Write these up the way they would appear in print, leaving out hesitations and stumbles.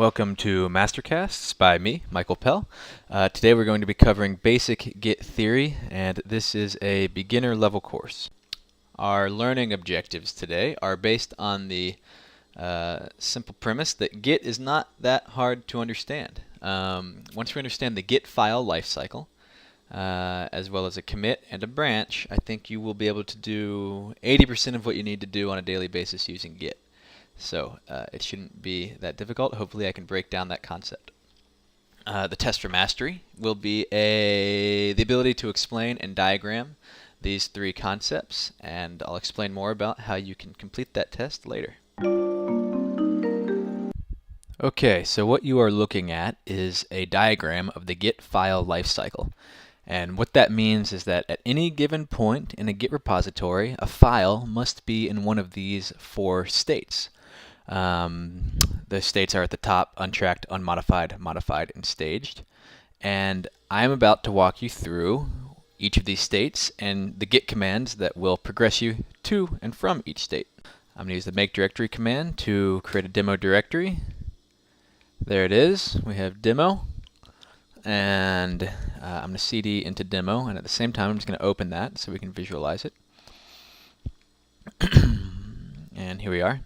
Welcome to Mastercasts by me, Michael Pell. Today we're going to be covering basic Git theory, and this is a beginner level course. Our learning objectives today are based on the simple premise that Git is not that hard to understand. Once we understand the Git file lifecycle, as well as a commit and a branch, I think you will be able to do 80% of what you need to do on a daily basis using Git. So it shouldn't be that difficult. Hopefully I can break down that concept. The test for mastery will be the ability to explain and diagram these three concepts, and I'll explain more about how you can complete that test later. Okay, so what you are looking at is a diagram of the Git file lifecycle. And what that means is that at any given point in a Git repository, a file must be in one of these four states. The states are at the top: untracked, unmodified, modified, and staged. And I'm about to walk you through each of these states and the Git commands that will progress you to and from each state. I'm going to use the make directory command to create a demo directory. There it is. We have demo. And I'm going to cd into demo, and at the same time I'm just going to open that so we can visualize it. And here we are.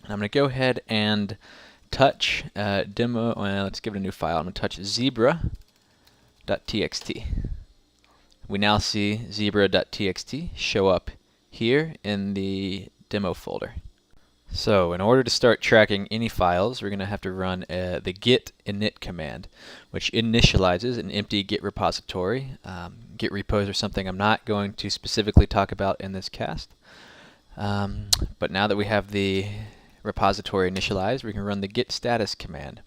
And I'm going to go ahead and touch demo. Well, let's give it a new file. I'm going to touch zebra.txt. We now see zebra.txt show up here in the demo folder. So in order to start tracking any files, we're going to have to run the git init command, which initializes an empty Git repository. Git repos are something I'm not going to specifically talk about in this cast. But now that we have the repository initialized, we can run the git status command.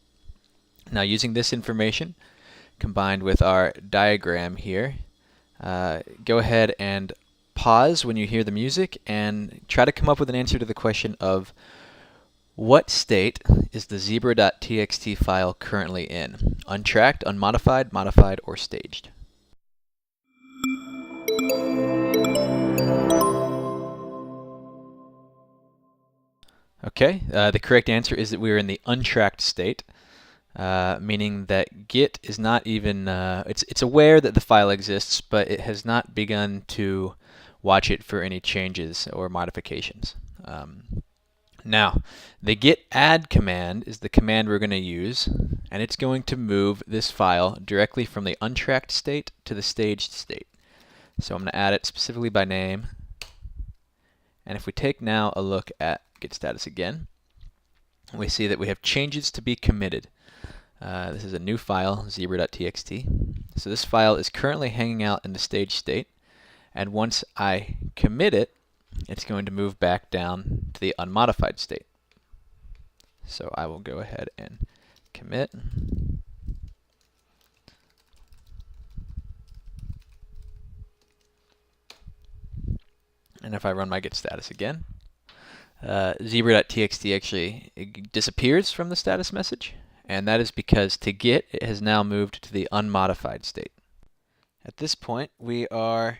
Now, using this information combined with our diagram here, go ahead and pause when you hear the music and try to come up with an answer to the question of what state is the zebra.txt file currently in? Untracked, unmodified, modified, or staged? Okay, the correct answer is that we are in the untracked state, meaning that Git is not even, it's aware that the file exists, but it has not begun to watch it for any changes or modifications. Now, the git add command is the command we're going to use, and it's going to move this file directly from the untracked state to the staged state. So I'm going to add it specifically by name. And if we take now a look at git status again, we see that we have changes to be committed. This is a new file, zebra.txt. So this file is currently hanging out in the staged state. And once I commit it, it's going to move back down to the unmodified state. So I will go ahead and commit. And if I run my git status again, zebra.txt actually disappears from the status message. And that is because to Git, it has now moved to the unmodified state. At this point, we are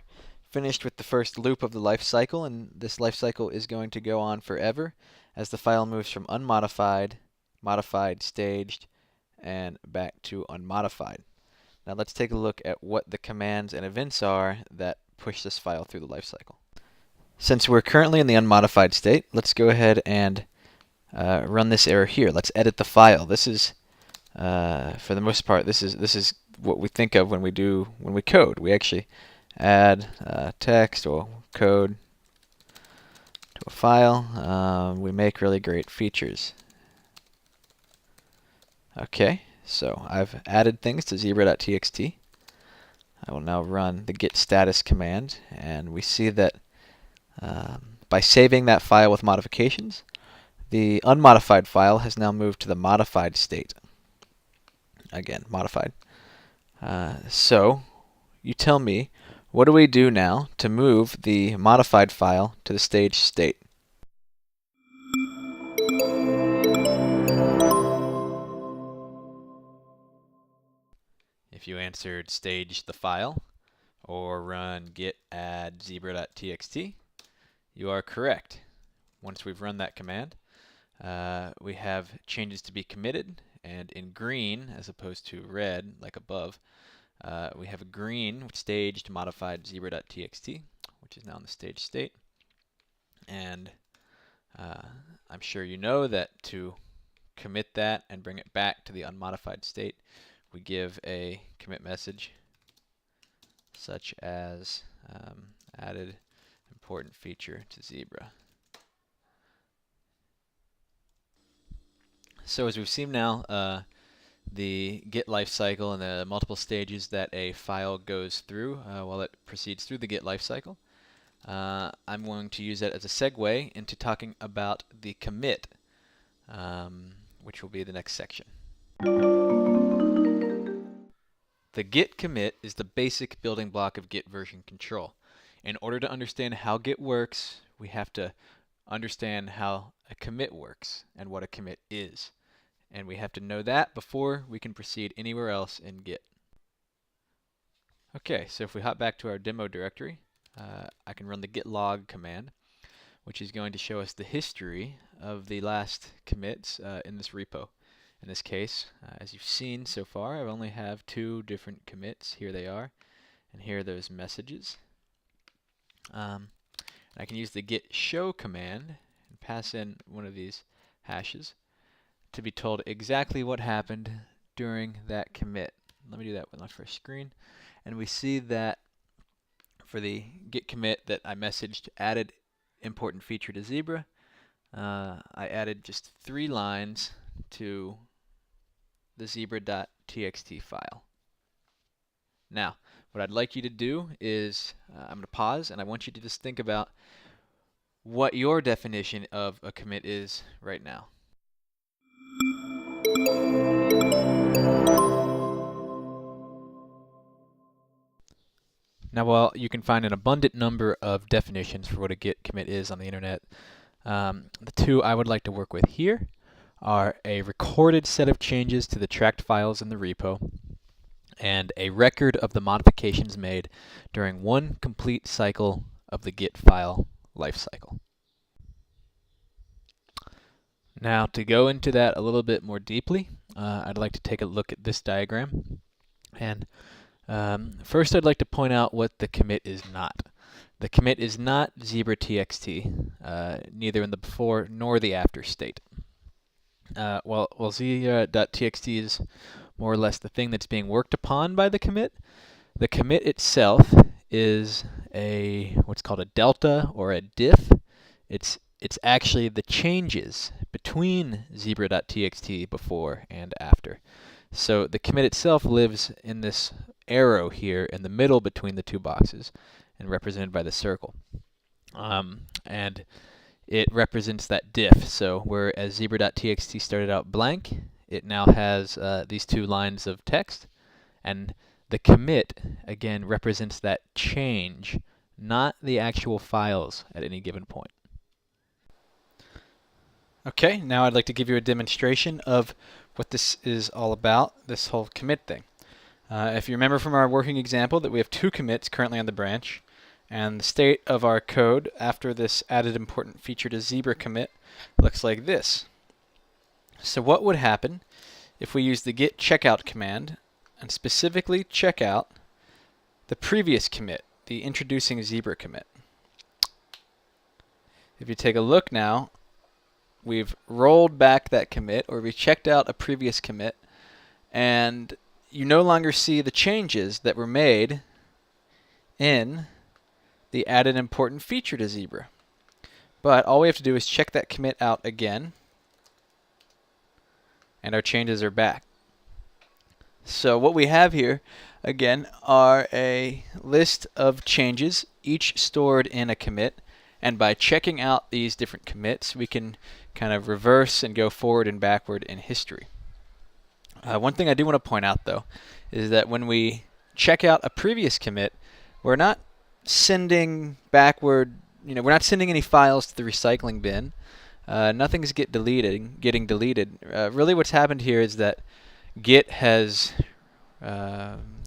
finished with the first loop of the life cycle, and this life cycle is going to go on forever as the file moves from unmodified, modified, staged, and back to unmodified. Now let's take a look at what the commands and events are that push this file through the life cycle. Since we're currently in the unmodified state, let's go ahead and run this error here. Let's edit the file. This is, for the most part, this is what we think of when we code. We actually add text or code to a file. We make really great features. Okay, so I've added things to zebra.txt. I will now run the git status command, and we see that by saving that file with modifications, the unmodified file has now moved to the modified state. Again, modified. So you tell me, what do we do now to move the modified file to the staged state? If you answered stage the file or run git add zebra.txt, you are correct. Once we've run that command, we have changes to be committed, and in green, as opposed to red, like above, we have a green staged modified zebra.txt, which is now in the stage state. And I'm sure you know that to commit that and bring it back to the unmodified state, we give a commit message such as added important feature to Zebra. So as we've seen now, the Git lifecycle and the multiple stages that a file goes through while it proceeds through the Git lifecycle. I'm going to use that as a segue into talking about the commit, which will be the next section. The Git commit is the basic building block of Git version control. In order to understand how Git works, we have to understand how a commit works and what a commit is. And we have to know that before we can proceed anywhere else in Git. Okay, so if we hop back to our demo directory, I can run the git log command, which is going to show us the history of the last commits in this repo. In this case, as you've seen so far, I only have 2 different commits. Here they are, and here are those messages. I can use the git show command and pass in one of these hashes to be told exactly what happened during that commit. Let me do that with my first screen. And we see that for the git commit that I messaged added important feature to Zebra, I added just 3 lines to the zebra.txt file. Now, what I'd like you to do is, I'm going to pause and I want you to just think about what your definition of a commit is right now. Now, while you can find an abundant number of definitions for what a git commit is on the internet, the 2 I would like to work with here are a recorded set of changes to the tracked files in the repo and a record of the modifications made during one complete cycle of the Git file lifecycle. Now, to go into that a little bit more deeply, I'd like to take a look at this diagram. And first, I'd like to point out what the commit is not. The commit is not zebra.txt, neither in the before nor the after state. While zebra.txt is more or less the thing that's being worked upon by the commit itself is what's called a delta or a diff. It's actually the changes between zebra.txt before and after. So the commit itself lives in this arrow here in the middle between the 2 boxes and represented by the circle. And it represents that diff. So whereas zebra.txt started out blank, it now has these 2 lines of text. And the commit, again, represents that change, not the actual files at any given point. Okay, now I'd like to give you a demonstration of what this is all about, this whole commit thing. If you remember from our working example that we have 2 commits currently on the branch, and the state of our code after this added important feature to Zebra commit looks like this. So what would happen if we use the git checkout command and specifically check out the previous commit, the introducing Zebra commit? If you take a look now, we've rolled back that commit, or we checked out a previous commit, and you no longer see the changes that were made in the added important feature to Zebra. But all we have to do is check that commit out again, and our changes are back. So what we have here, again, are a list of changes, each stored in a commit. And by checking out these different commits, we can kind of reverse and go forward and backward in history. One thing I do want to point out, though, is that when we check out a previous commit, we're not sending backward, we're not sending any files to the recycling bin. Nothing's getting deleted. Really what's happened here is that Git has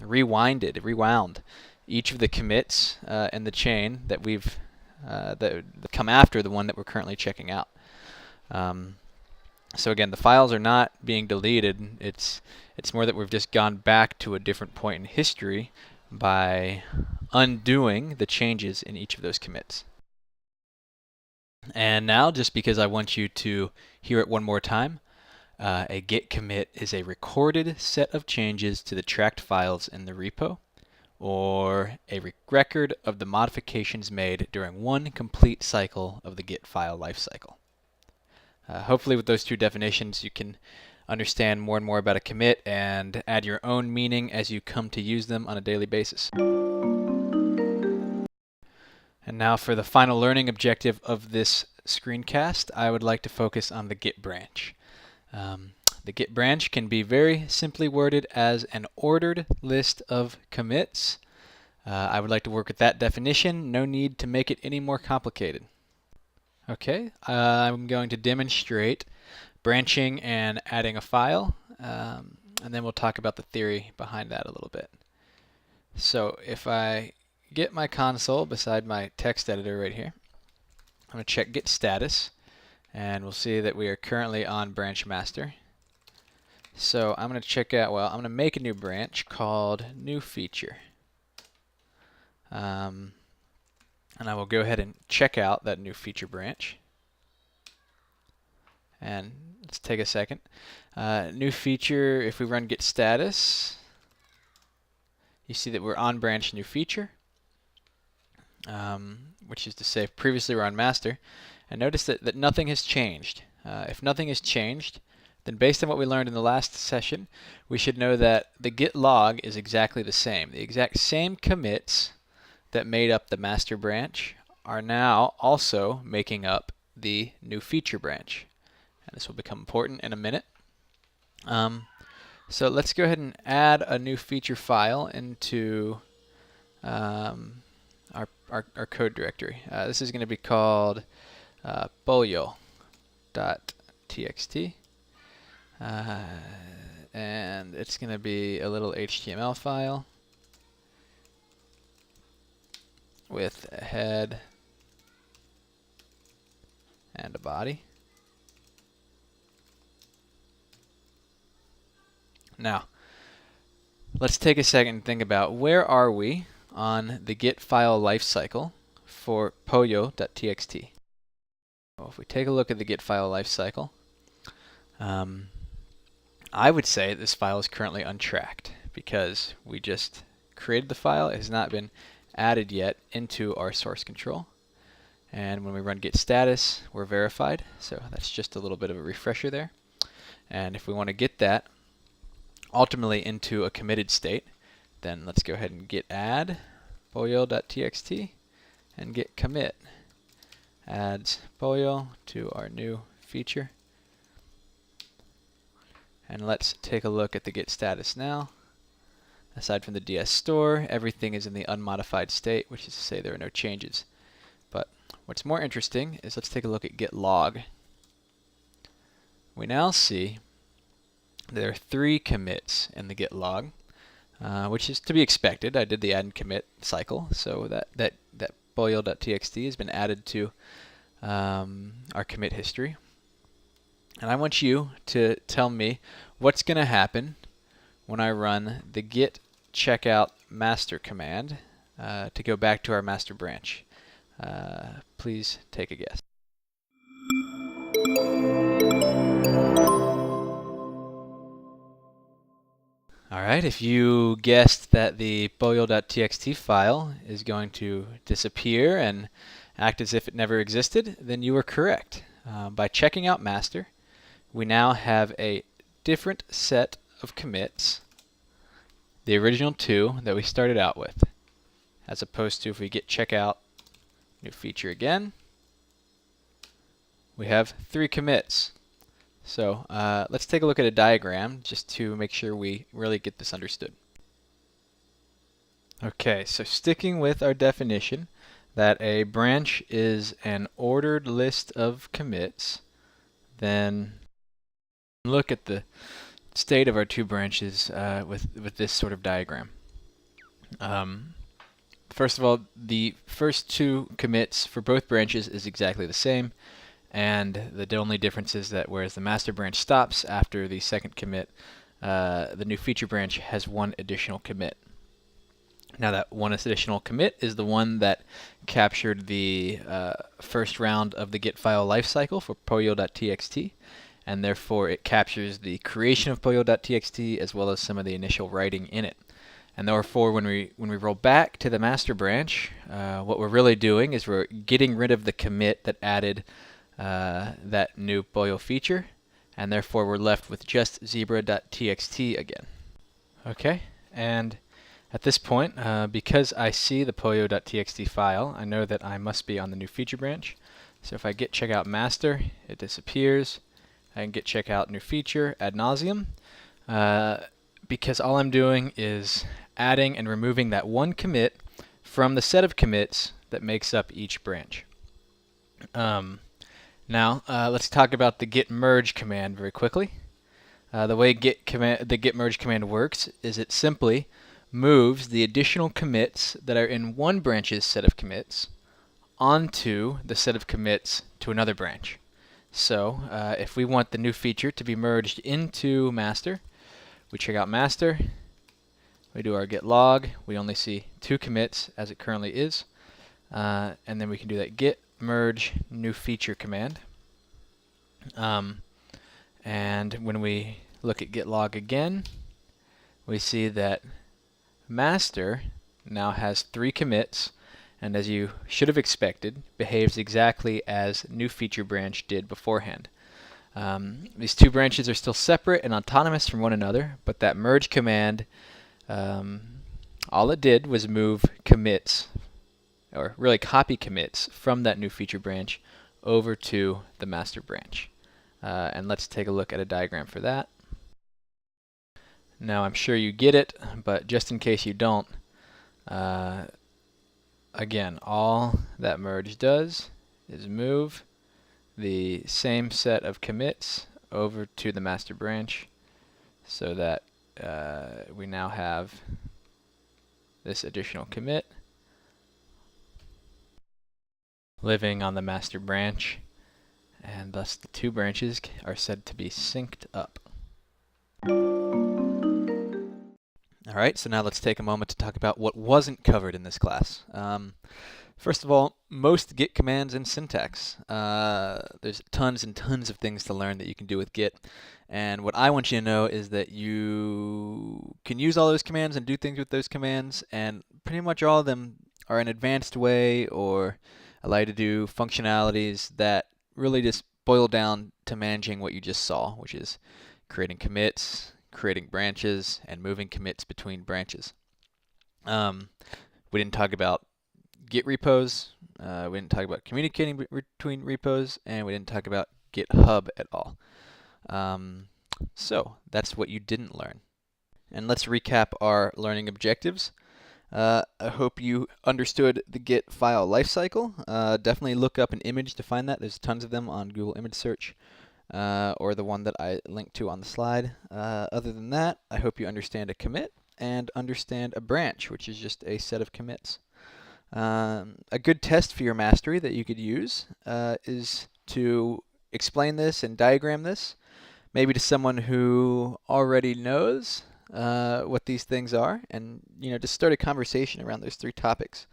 rewound each of the commits in the chain that we've that come after the one that we're currently checking out. So again, the files are not being deleted. It's more that we've just gone back to a different point in history by undoing the changes in each of those commits. And now, just because I want you to hear it one more time, a git commit is a recorded set of changes to the tracked files in the repo, or a record of the modifications made during one complete cycle of the git file lifecycle. Hopefully with those two definitions you can understand more and more about a commit and add your own meaning as you come to use them on a daily basis. And now for the final learning objective of this screencast, I would like to focus on the git branch. The git branch can be very simply worded as an ordered list of commits. I would like to work with that definition. No need to make it any more complicated. Okay, I'm going to demonstrate branching and adding a file, and then we'll talk about the theory behind that a little bit. So if I get my console beside my text editor right here, I'm going to check git status, and we'll see that we are currently on branch master. So I'm going to check out, I'm going to make a new branch called new feature. And I will go ahead and check out that new feature branch. And let's take a second. New feature, if we run git status, you see that we're on branch new feature, which is to say previously we're on master. And notice that nothing has changed. If nothing has changed, then based on what we learned in the last session, we should know that the git log is exactly the same. The exact same commits that made up the master branch are now also making up the new feature branch. And this will become important in a minute. So let's go ahead and add a new feature file into our code directory. This is going to be called pollo.txt. And it's going to be a little HTML file with a head and a body. Now, let's take a second and think about where are we on the git file lifecycle for pollo.txt. Well, if we take a look at the git file lifecycle, I would say this file is currently untracked because we just created the file. It has not been added yet into our source control. And when we run git status, we're verified. So that's just a little bit of a refresher there. And if we want to get that ultimately into a committed state, then let's go ahead and git add pollo.txt and git commit. Adds pollo to our new feature. And let's take a look at the git status now. Aside from the DS store, everything is in the unmodified state, which is to say there are no changes. But what's more interesting is let's take a look at git log. We now see there are 3 commits in the git log, which is to be expected. I did the add and commit cycle, so that pollo.txt has been added to our commit history. And I want you to tell me what's going to happen when I run the git checkout master command to go back to our master branch. Please take a guess. Alright, if you guessed that the pollo.txt file is going to disappear and act as if it never existed, then you were correct. By checking out master, we now have a different set of commits, the original 2 that we started out with, as opposed to if we git checkout new feature again, we have 3 commits. So let's take a look at a diagram just to make sure we really get this understood. Okay, so sticking with our definition that a branch is an ordered list of commits, then look at the state of our 2 branches with this sort of diagram. First of all, the first 2 commits for both branches is exactly the same, And the only difference is that whereas the master branch stops after the second commit, the new feature branch has one additional commit. Now that one additional commit is the one that captured the first round of the get file lifecycle for pollo.txt, and therefore it captures the creation of pollo.txt as well as some of the initial writing in it. And therefore, when we roll back to the master branch, what we're really doing is we're getting rid of the commit that added that new pollo feature, and therefore we're left with just zebra.txt again. Okay, and at this point, because I see the pollo.txt file, I know that I must be on the new feature branch. So if I git checkout master, it disappears. I can git checkout new feature ad nauseum, because all I'm doing is adding and removing that one commit from the set of commits that makes up each branch. Now, let's talk about the git merge command very quickly. The way the git merge command works is it simply moves the additional commits that are in one branch's set of commits onto the set of commits to another branch. So if we want the new feature to be merged into master, we check out master, we do our git log, we only see 2 commits as it currently is, and then we can do that git merge new feature command. And when we look at git log again, we see that master now has 3 commits, and as you should have expected, behaves exactly as new feature branch did beforehand. These 2 branches are still separate and autonomous from one another, but that merge command, all it did was move commits, or really copy commits, from that new feature branch over to the master branch. And let's take a look at a diagram for that. Now I'm sure you get it, but just in case you don't, again, all that merge does is move the same set of commits over to the master branch so that we now have this additional commit living on the master branch, and thus the 2 branches are said to be synced up. Alright, so now let's take a moment to talk about what wasn't covered in this class. First of all, most git commands and syntax. There's tons and tons of things to learn that you can do with git, and what I want you to know is that you can use all those commands and do things with those commands, and pretty much all of them are an advanced way or allow you to do functionalities that really just boil down to managing what you just saw, which is creating commits, creating branches, and moving commits between branches. We didn't talk about Git repos, we didn't talk about communicating between repos, and we didn't talk about GitHub at all. So that's what you didn't learn. And let's recap our learning objectives. I hope you understood the Git file lifecycle. Definitely look up an image to find that. There's tons of them on Google Image Search, or the one that I linked to on the slide. Other than that, I hope you understand a commit and understand a branch, which is just a set of commits. A good test for your mastery that you could use is to explain this and diagram this, maybe to someone who already knows what these things are, and just start a conversation around those 3 topics.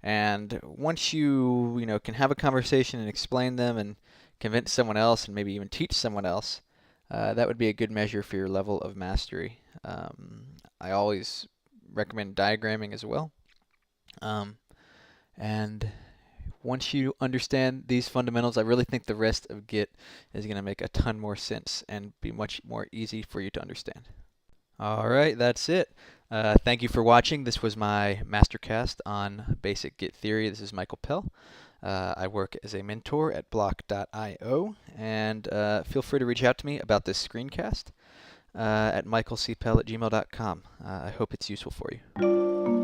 And once you can have a conversation and explain them and convince someone else and maybe even teach someone else, that would be a good measure for your level of mastery. I always recommend diagramming as well. And once you understand these fundamentals, I really think the rest of Git is going to make a ton more sense and be much more easy for you to understand. Alright, that's it. Thank you for watching. This was my Mastercast on basic Git theory. This is Michael Pell. I work as a mentor at block.io, and feel free to reach out to me about this screencast at michaelcpell@gmail.com. I hope it's useful for you.